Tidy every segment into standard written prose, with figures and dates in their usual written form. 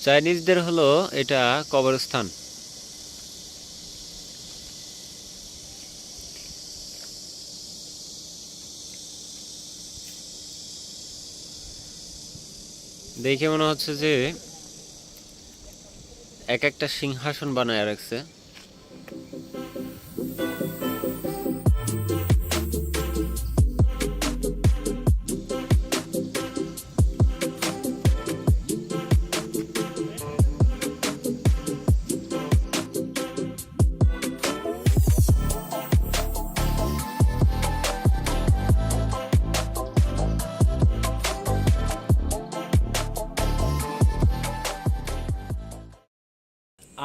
চাইনিজদের হলো এটা কবরস্থান। দেখে মনে হচ্ছে যে এক একটা সিংহাসন বানায় রাখছে।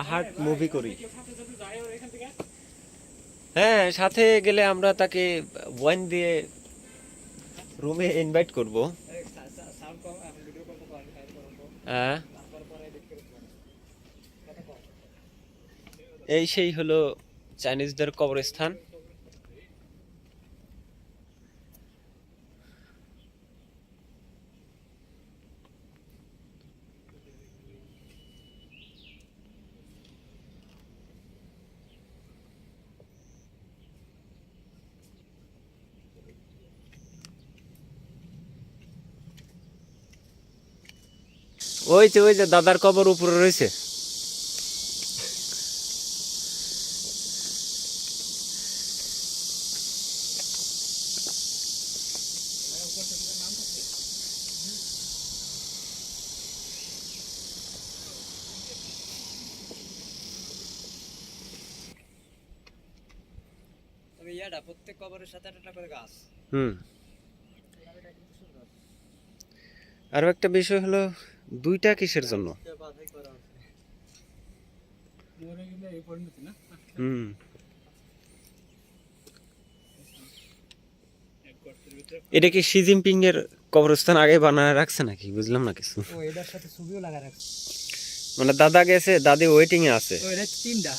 আহাট মুভি করি। হ্যাঁ, সাথে গেলে আমরা তাকে ওয়াইন দিয়ে রুমে ইনভাইট করব। হ্যাঁ, এই সেই হলো চাইনিজদের কবরস্থান। ওই যে দাদার কবর উপরে রয়েছে। প্রত্যেক কবরের সাথে একটা করে গাছ। আরো একটা বিষয় হলো, দুইটা কিসের জন্য? এটা কি শি জিনপিং এর কবরস্থান আগে বানায় রাখছে নাকি, বুঝলাম না কিছু। এটার সাথে ছবিও লাগা রাখছে। মানে দাদা গেছে, দাদি ওয়েটিং এ আছে। এটা তিনটা,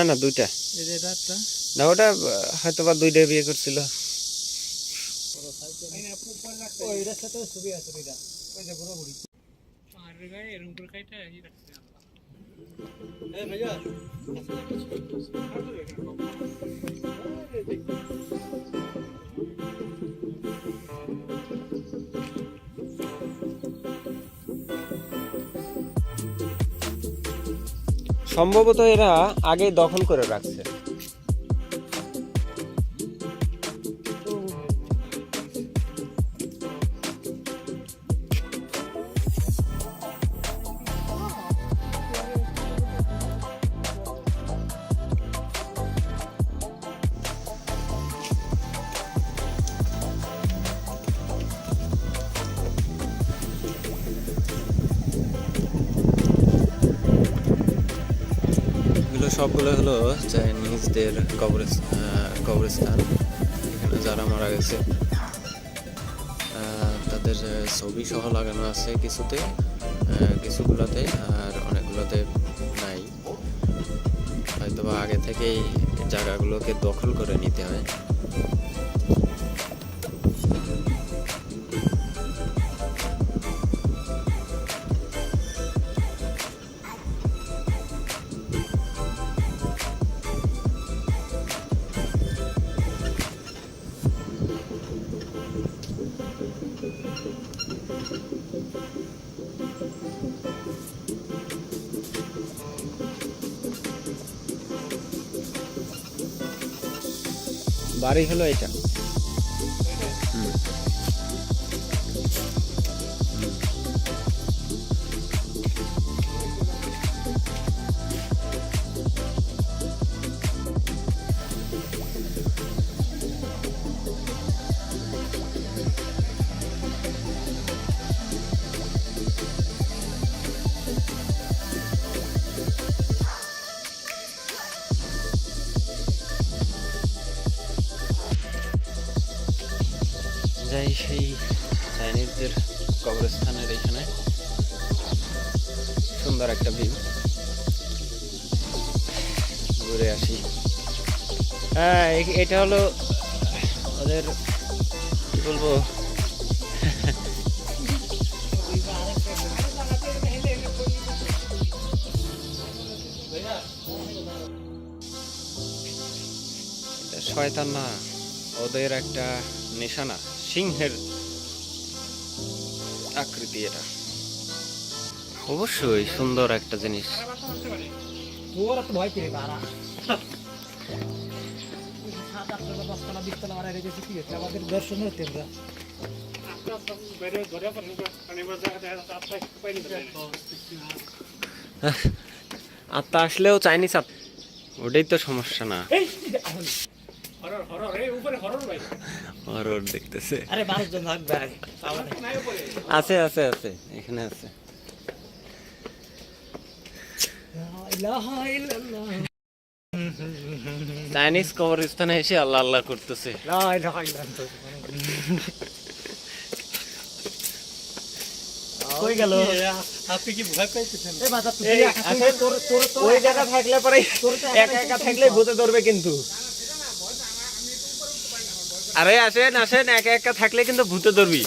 না দুইটা। না, ওটা হয়তো বা দুইটা বিয়ে করছিল। এটার সাথে ছবি আছে দুইটা। ওই যে বুড়ো বুড়ি আর গায়ে এরকম করে কাইটা এই রাখছে। এই ভাইয়া সম্ভবত এরা আগে দখল করে রাখছে। সবগুলো হলো চাইনিজদের কবরস্থান। এখানে যারা মারা গেছে তাদের ছবি সহ লাগানো আছে কিছুতে, কিছুগুলোতে, আর অনেকগুলোতে নাই। হয়তোবা আগে থেকেই জায়গাগুলোকে দখল করে নিতে হয়। বাড়ি হলো এটা। যাই সেই চাইনিজদের কবরস্থানের এখানে সুন্দর একটা ভিউ, ঘুরে আসি। হ্যাঁ, এটা হলো ওদের, কি বলবো, শয়তান না, ওদের একটা নিশানা, সিংহের আকৃতি এটা। অবশ্যই সুন্দর একটা জিনিস। ওরা তো ভয় পেয়ে বাড়া 7-8 10 20 মারা রেখেছি কি হচ্ছে আমাদের দর্শন হতে আমরা আত্মা আসলেও চাইনিজ আত্মা, ওটাই তো সমস্যা না। হরর দেখতেছে। আরে 12 জন থাকবে আছে আছে আছে, এখানে আছে। চাইনিজ কবরস্থানে এসে আল্লাহ আল্লাহ করতেছে। কই গেল? আপনি কি ভয় পাইছেন? এই বাবা তুই আসলে ওই জায়গা থাকলে পরে একা একা থাকলে ভূতে ধরবে কিন্তু। আরে আসেন আসেন, একা একা থাকলে কিন্তু ভূতে ধরবি।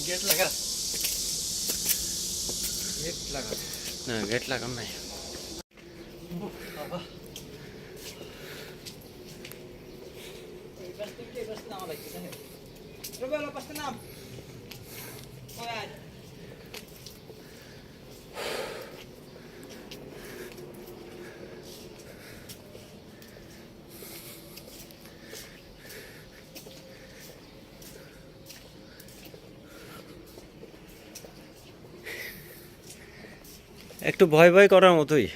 গেট লাগা না, গেট লাগান নাই। একটু ভয় ভয় করার মতোই,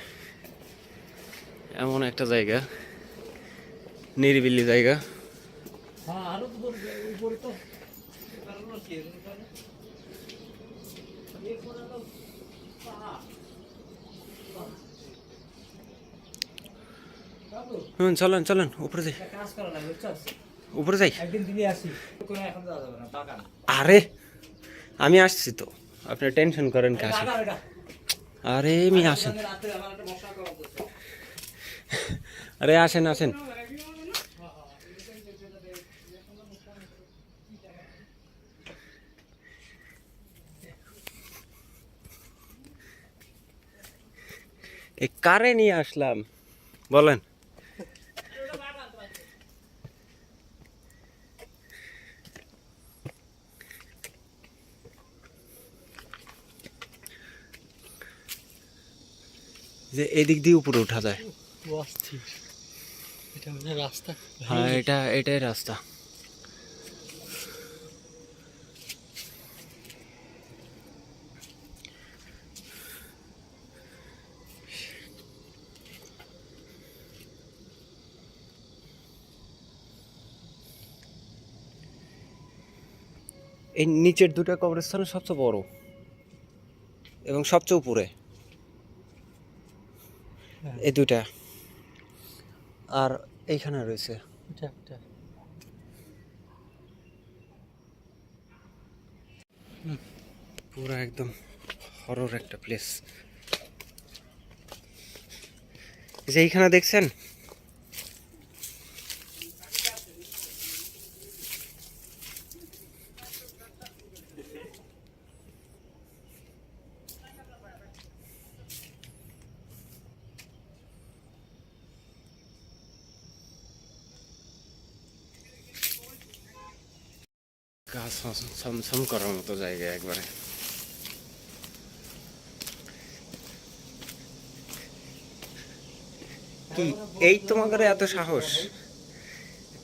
এমন একটা জায়গা, নিরিবিলি জায়গা। হ্যাঁ আরো তো উপরে তো চলেন চলেন উপরে যাই, কাজ করা লাগে বুঝছস উপরে যাই। একদিন দিনে আসি কোন এখন যাওয়া যাবে না বাগান আরে আমি আসছি তো, আপনি টেনশন করেন কে? আসেন। আরে আমি আসেন, রাতে আমার একটা মশা করতেছে আরে আসেন আসেন। এই কারে নিয়ে আসলাম বলেন? যে এদিক দিয়ে উপরে উঠা যায়। অস্থির এটা মানে রাস্তা হ্যাঁ এটাই রাস্তা। এই নিচের দুটো কবরস্থান সবচেয়ে বড় এবং সবচেয়ে উপরে, এই দুইটা। আর এইখানে রয়েছে পুরো একদম হরর একটা প্লেস। যে এইখানে দেখছেন, গাছ ছমছম করার মতো জায়গা একবারে। কি এই তোমাদের এত সাহস?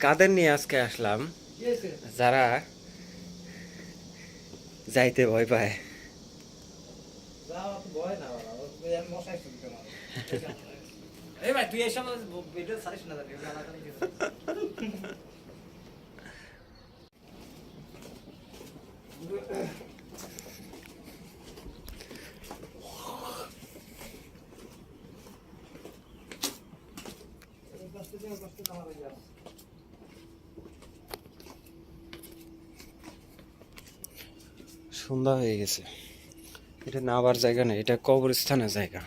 কাদের নিয়ে আজকে আসলাম? যারা যাইতে ভয় পায়। এই ভাই তুই এসব ভিডিও ছাড়িস না জানি সন্ধ্যা হয়ে গেছে, এটা নাবার জায়গা না, এটা কবরস্থানের জায়গা।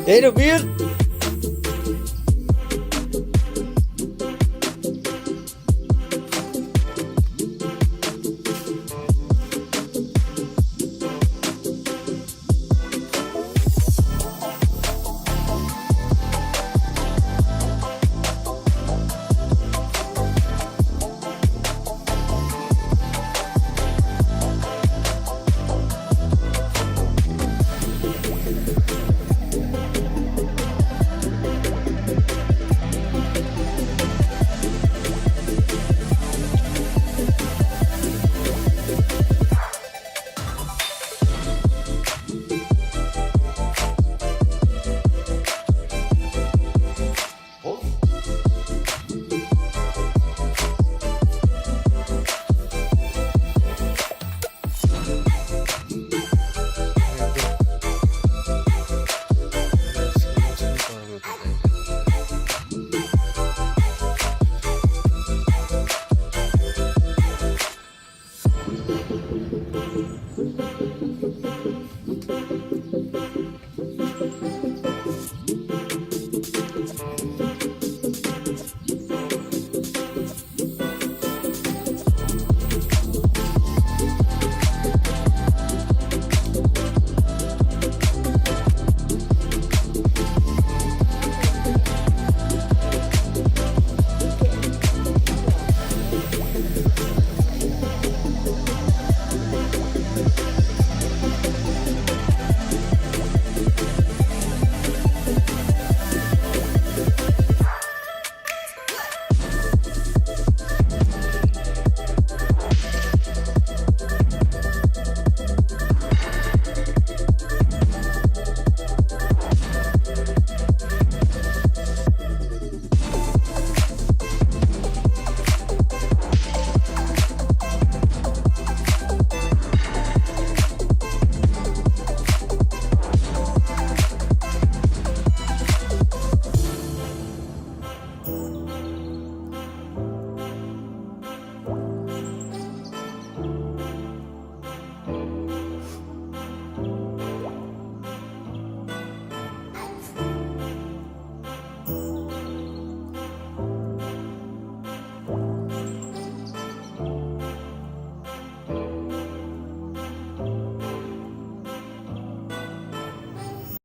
এই রবির